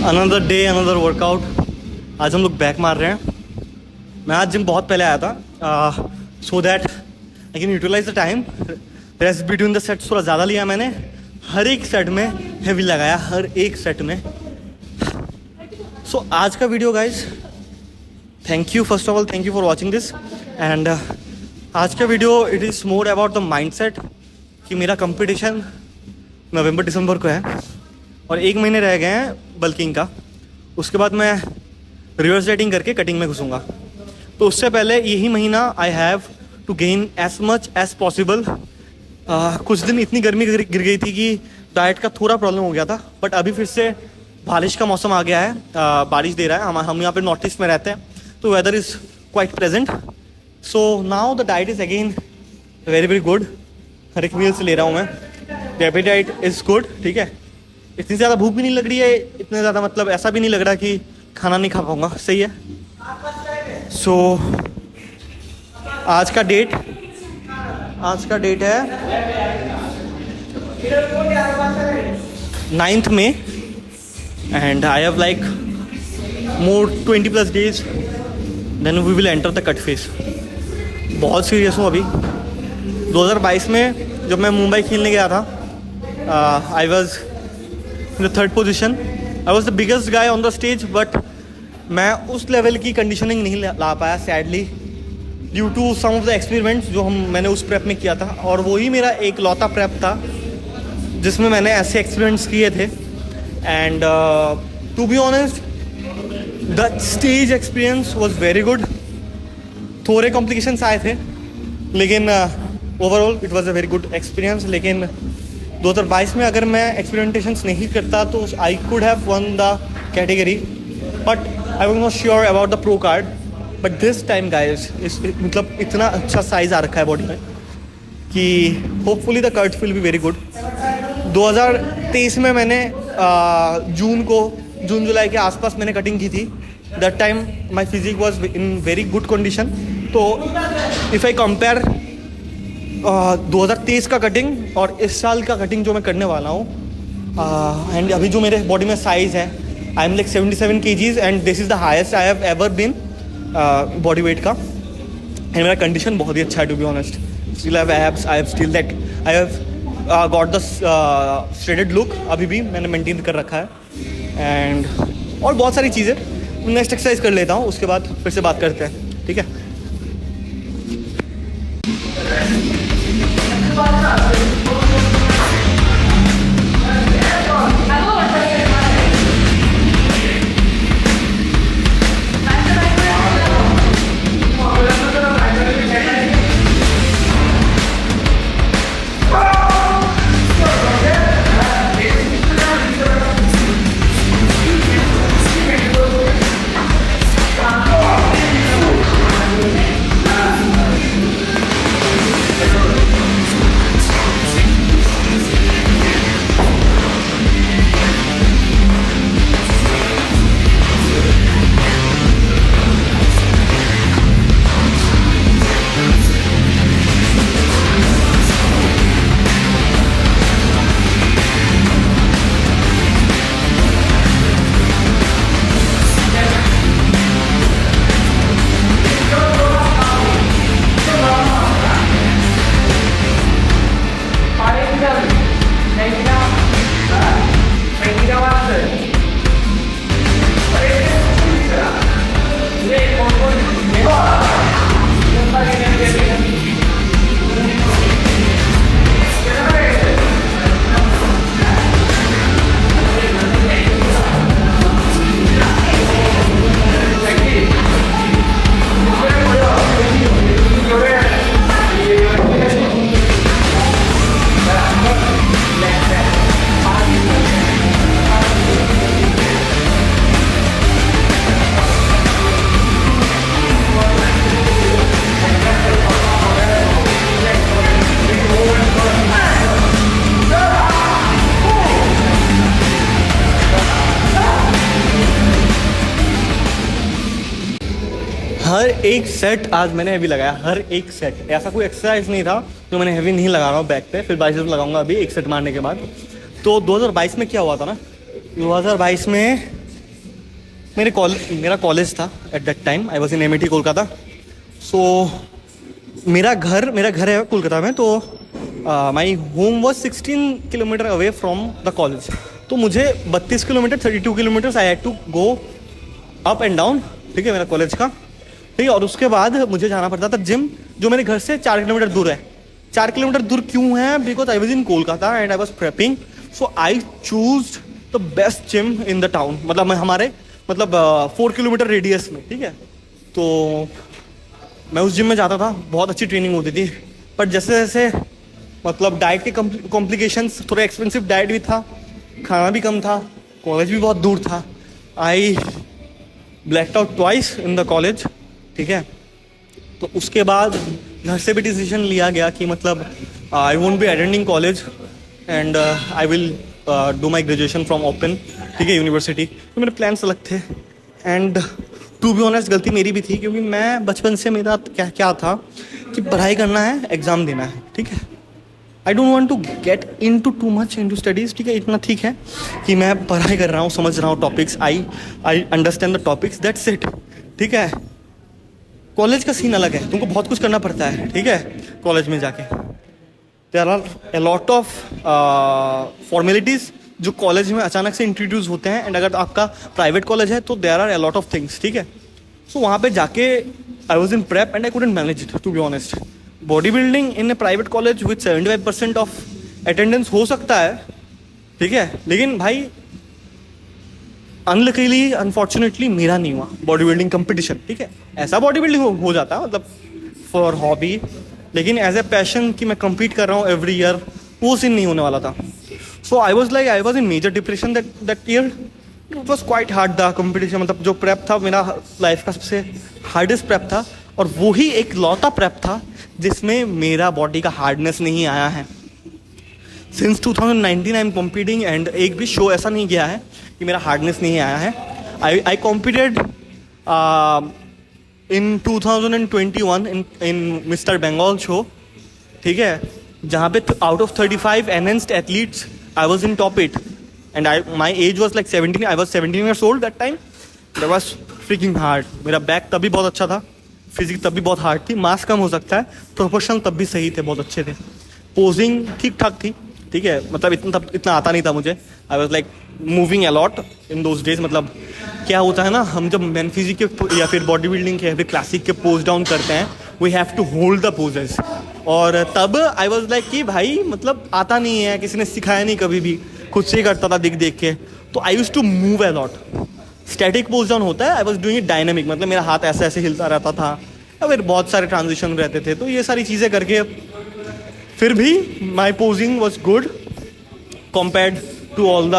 Another day another workout. आज हम लोग बैक मार रहे हैं। मैं आज जिम बहुत पहले आया था so that I can utilise the time. Rest between the sets थोड़ा ज़्यादा लिया मैंने। हर एक सेट में हेवी लगाया, हर एक सेट में। सो आज का video guys, thank you first of all, thank you for watching this. And आज का video it is more about the mind set कि मेरा कंपटीशन नवंबर दिसंबर को है और 1 महीने रह गए हैं बल्किंग का। उसके बाद मैं रिवर्स डाइटिंग करके कटिंग में घुसूँगा। तो उससे पहले यही महीना I have to gain as much as possible. कुछ दिन इतनी गर्मी गिर गई थी कि डाइट का थोड़ा प्रॉब्लम हो गया था, बट अभी फिर से बारिश का मौसम आ गया है। बारिश दे रहा है। हम यहाँ पे नॉर्थ ईस्ट में रहते हैं तो weather is quite present. So now the diet is again very very good. हर एक मील से ले रहा हूँ मैं। द एपेटाइट इज़ गुड, ठीक है। इतनी ज़्यादा भूख भी नहीं लग रही है, इतने ज़्यादा मतलब ऐसा भी नहीं लग रहा कि खाना नहीं खा पाऊँगा, सही है। सो आज का डेट है 9th May and I have like more 20+ days then we will enter the cut phase। बहुत सीरियस हूँ अभी। 2022 में जब मैं मुंबई खेलने गया था I was in the 3rd position. I was the biggest guy on the stage, but मैं उस लेवल की कंडीशनिंग नहीं ला पाया sadly due to some of the experiments जो मैंने उस प्रेप में किया था। और वही मेरा एक लौता प्रेप था जिसमें मैंने ऐसे एक्सपेरिमेंट्स किए थे। And to be honest the stage experience was very good. थोड़े कॉम्प्लिकेशंस आए थे लेकिन overall it was a very good experience. लेकिन 2022 में अगर मैं एक्सपेरिमेंटेशंस नहीं करता तो I could have won the category, but I was not sure about the pro card. But this time guys मतलब इतना अच्छा साइज़ आ रखा है बॉडी में कि hopefully the cut will be very good. 2023 में मैंने जून जुलाई के आसपास मैंने कटिंग की थी। That time my physique was in very good condition. तो इफ़ आई कंपेयर 2023 का कटिंग और इस साल का कटिंग जो मैं करने वाला हूँ, एंड अभी जो मेरे बॉडी में साइज़ है, I am like 77 kgs and this is the highest I have ever been body weight का। एंड मेरा कंडीशन बहुत ही अच्छा है to be honest. Still I have abs, I have still that I have got the shredded look अभी भी मैंने maintain कर रखा है। एंड और बहुत सारी चीज़ें। नेक्स्ट एक्सरसाइज कर लेता हूँ, उसके बाद फिर से बात करते हैं, ठीक है। हर एक सेट आज मैंने हेवी लगाया, हर एक सेट। ऐसा कोई एक्सरसाइज नहीं था जो मैंने हेवी नहीं लगा रहा हूँ बैक पे। फिर बाइसेप्स लगाऊंगा अभी एक सेट मारने के बाद। तो 2022 में क्या हुआ था ना, 2022 में मेरा कॉलेज था at that time, I was in Amity Kolkata. So मेरा घर है कोलकाता में, तो my home was 16 kilometre away from the college. तो मुझे 32 kilometre 32 kilometres I had to go up and down, ठीक है, मेरा कॉलेज का, ठीक है। और उसके बाद मुझे जाना पड़ता था जिम, जो मेरे घर से 4 किलोमीटर दूर है। 4 किलोमीटर दूर क्यों है? Because I was in Kolkata and I was prepping, so I choose the best gym in the town, मतलब हमारे 4 किलोमीटर रेडियस में, ठीक है। तो मैं उस जिम में जाता था, बहुत अच्छी ट्रेनिंग होती थी। पर जैसे जैसे मतलब डाइट के कॉम्प्लिकेशंस, थोड़ा एक्सपेंसिव डाइट भी था, खाना भी कम था, कॉलेज भी बहुत दूर था। I blacked out twice in the college, ठीक है। तो उसके बाद घर से भी डिसीजन लिया गया कि मतलब I won't be attending college and I will do my graduation from open, ठीक है, यूनिवर्सिटी। तो मेरे प्लान्स अलग थे एंड टू बी ऑनेस्ट गलती मेरी भी थी, क्योंकि मैं बचपन से मेरा क्या था कि पढ़ाई करना है, एग्ज़ाम देना है, ठीक है। I don't want to get in too much into studies, ठीक है। इतना ठीक है कि मैं पढ़ाई कर रहा हूँ, समझ रहा हूँ topics, I understand the topics, that's it, ठीक है। कॉलेज का सीन अलग है, तुमको बहुत कुछ करना पड़ता है, ठीक है। कॉलेज में जाके there are a lot of formalities जो कॉलेज में अचानक से इंट्रोड्यूस होते हैं, एंड अगर आपका प्राइवेट कॉलेज है तो there are a lot of things, ठीक है। सो वहाँ पे जाके I was in prep and I couldn't manage it, to be honest. Body building in a private college with 75% of attendance हो सकता है, ठीक है, लेकिन भाई अनलकीली अनफॉर्चुनेटली मेरा नहीं हुआ बॉडी बिल्डिंग कंपटीशन, ठीक है। ऐसा बॉडी बिल्डिंग हो जाता है मतलब फॉर हॉबी, लेकिन एज ए पैशन कि मैं compete कर रहा हूँ एवरी ईयर, वो सीन नहीं होने वाला था। So I was in major depression that year. It was quite hard the competition, मतलब जो प्रेप था मेरा लाइफ का सबसे हार्डेस्ट प्रेप था, और वो ही एक लौता प्रेप था जिसमें मेरा बॉडी का हार्डनेस नहीं आया है। Since 2019 I am competing and एक भी शो ऐसा नहीं गया है कि मेरा हार्डनेस नहीं आया है। आई कॉम्पीटेड इन 2021 इन मिस्टर बंगाल शो, ठीक है, जहाँ पे out of 35 enhanced athletes I was in top 8 and my age was like 17, I was 17 years old that time. That was freaking hard. मेरा बैक तब भी बहुत अच्छा था, फिजिक्स तब भी बहुत हार्ड थी, मास कम हो सकता है, प्रोपोर्शन तब भी सही थे, बहुत अच्छे थे, पोजिंग ठीक ठाक थी, ठीक है, मतलब इतना आता नहीं था मुझे। आई was like moving a lot in those days. मतलब क्या होता है ना, हम जब मैन फिजिक के या फिर बॉडी बिल्डिंग के या फिर क्लासिक के पोज डाउन करते हैं, we have to hold the poses. और तब आई वॉज लाइक कि भाई मतलब आता नहीं है, किसी ने सिखाया नहीं कभी भी, खुद से ही करता था देख के। तो I use to move a lot. Static pose down होता है, I was doing it dynamic, मतलब मेरा हाथ ऐसे ऐसे हिलता रहता था, या फिर बहुत सारे ट्रांजिशन रहते थे। तो ये सारी चीज़ें करके फिर भी my posing was good compared to all the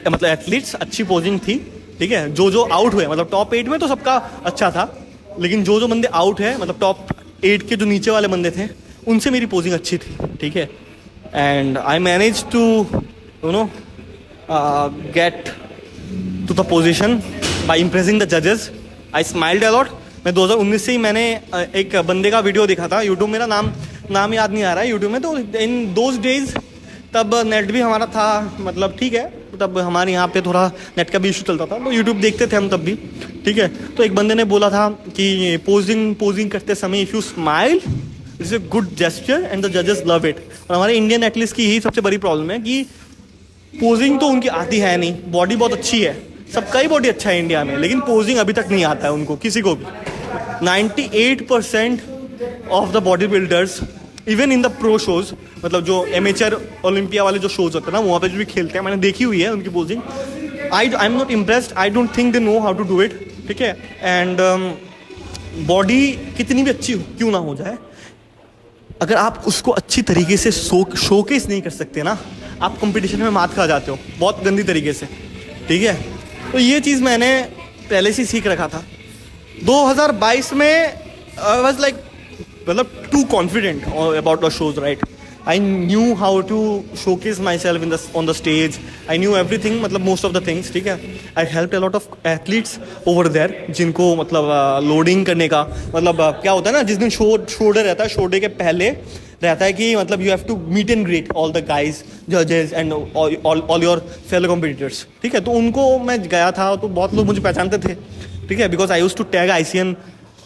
मतलब एथलीट्स। अच्छी पोजिंग थी, ठीक है। जो आउट हुए, मतलब टॉप 8 में तो सबका अच्छा था, लेकिन जो बंदे आउट है, मतलब टॉप 8 के जो नीचे वाले बंदे थे, उनसे मेरी पोजिंग अच्छी थी, ठीक है। And I manage to you know get to the position by impressing the जजेस। I smiled a lot. मैं 2019 से ही मैंने एक बंदे का वीडियो देखा था यूट्यूब, मेरा नाम याद नहीं आ रहा है यूट्यूब में। तो इन दोज डेज तब नेट भी हमारा था, मतलब ठीक है, तब हमारे यहाँ पे थोड़ा नेट का भी इशू चलता था, तो यूट्यूब देखते थे हम तब भी, ठीक है। तो एक बंदे ने बोला था कि पोजिंग करते समय if you smile it's a good gesture and the जजेस लव इट। और हमारे इंडियन एथलीट्स की यही सबसे बड़ी प्रॉब्लम है कि पोजिंग तो उनकी आती है नहीं, बॉडी बहुत अच्छी है, सबका ही बॉडी अच्छा है इंडिया में, लेकिन पोजिंग अभी तक नहीं आता है उनको, किसी को भी। 98% of the body builders even in the pro shows, मतलब जो एमेचर ओलंपिया वाले जो शोज होते हैं ना, वहाँ पे जो भी खेलते हैं, मैंने देखी हुई है उनकी posing. I am not impressed, I don't think they know how to do it, ठीक है। एंड बॉडी कितनी भी अच्छी क्यों ना हो जाए, अगर आप उसको अच्छी तरीके से शोकेस नहीं कर सकते ना, आप कंपटीशन में मात खा जाते हो बहुत गंदी तरीके से, ठीक है। तो ये चीज़ मैंने पहले से सीख रखा था। 2022 में आई वॉज लाइक मतलब too confident about the shows, right. I knew how to showcase myself in on the stage, I knew everything, मतलब मोस्ट ऑफ द थिंग्स, ठीक है। I help a lot of athletes over there, जिनको मतलब loading करने का मतलब क्या होता है ना, जिस दिन शोल्डर रहता है, शोल्डर के पहले रहता है कि मतलब you have to meet and greet all the guys जजेस and all your fellow competitors, ठीक है। तो उनको मैं गया था तो बहुत लोग मुझे पहचानते थे, ठीक है, because I use to tag ICN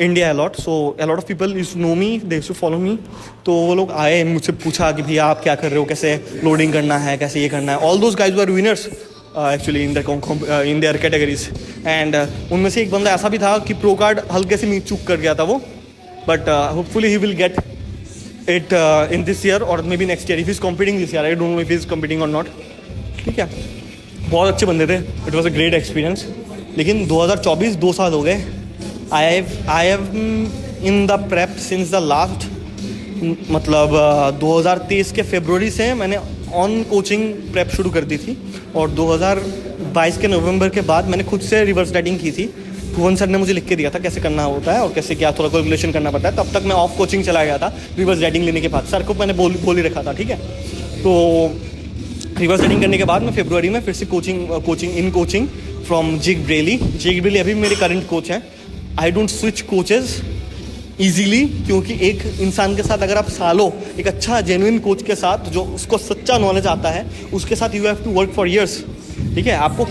India a lot, so a lot of people use to know me, they use to follow me. तो वो लोग आए, मुझसे पूछा कि भैया आप क्या कर रहे हो, कैसे लोडिंग करना है, कैसे ये करना है। All those guys were winners actually in their categories, and उनमें से एक बंदा ऐसा भी था कि प्रो कार्ड हल्के से चूक कर गया था वो, but hopefully he will get it in this year or maybe next year if is competing this year, I don't know if is competing or not, ठीक है। बहुत अच्छे बंदे थे, it was a great experience. लेकिन 2024 2 साल हो गए, I have in the prep since the last, मतलब 2023 के फरवरी से मैंने ऑन कोचिंग प्रेप शुरू कर दी थी, और 2022 के नवंबर के बाद मैंने खुद से रिवर्स राइटिंग की थी। भुवन सर ने मुझे लिख के दिया था कैसे करना होता है और कैसे क्या थोड़ा कैलकुलेशन करना पड़ता है। तब तक मैं ऑफ कोचिंग चला गया था रिवर्स राइटिंग लेने के बाद, सर को मैंने बोल ही रखा था, ठीक है। तो रिवर्स राइटिंग करने के बाद मैं फरवरी में फिर से कोचिंग फ्रॉम जिग ब्रेली अभी मेरे करंट कोच हैं। I don't switch coaches easily, क्योंकि एक इंसान के साथ अगर आप सालों एक अच्छा जेन्युइन कोच के साथ जो उसको सच्चा नॉलेज आता है उसके साथ you have to work for years, ठीक है। आपको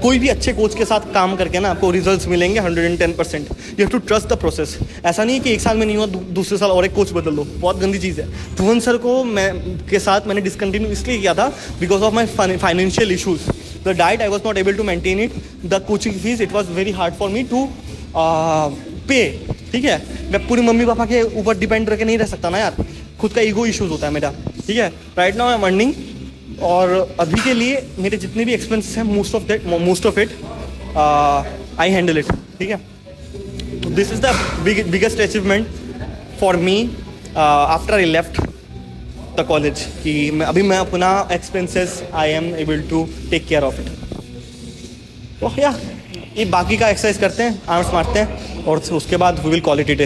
कोई भी अच्छे कोच के साथ काम करके ना आपको रिजल्ट्स मिलेंगे 110%। You have to trust the process. ऐसा नहीं है कि एक साल में नहीं हुआ दूसरे साल और एक कोच बदल लो, बहुत गंदी चीज़ है। भुवन सर को के साथ मैंने डिसकंटिन्यू इसलिए किया था because of my financial issues. The diet I was not able to maintain it, the coaching fees it was very hard for me to pay, ठीक है। मैं पूरी मम्मी पापा के ऊपर डिपेंड करके नहीं रह सकता ना यार, खुद का ईगो इश्यूज होता है मेरा, ठीक है। Right now I am earning, और अभी के लिए मेरे जितने भी एक्सपेंसेस हैं most of it I handle it, ठीक है। तो this is the biggest achievement for me after I left the college, कि अभी मैं अपना expenses I am able to take care of it. तो या ये बाकी का एक्सरसाइज करते हैं, आर्म्स मारते हैं, और उसके बाद we will call it a day.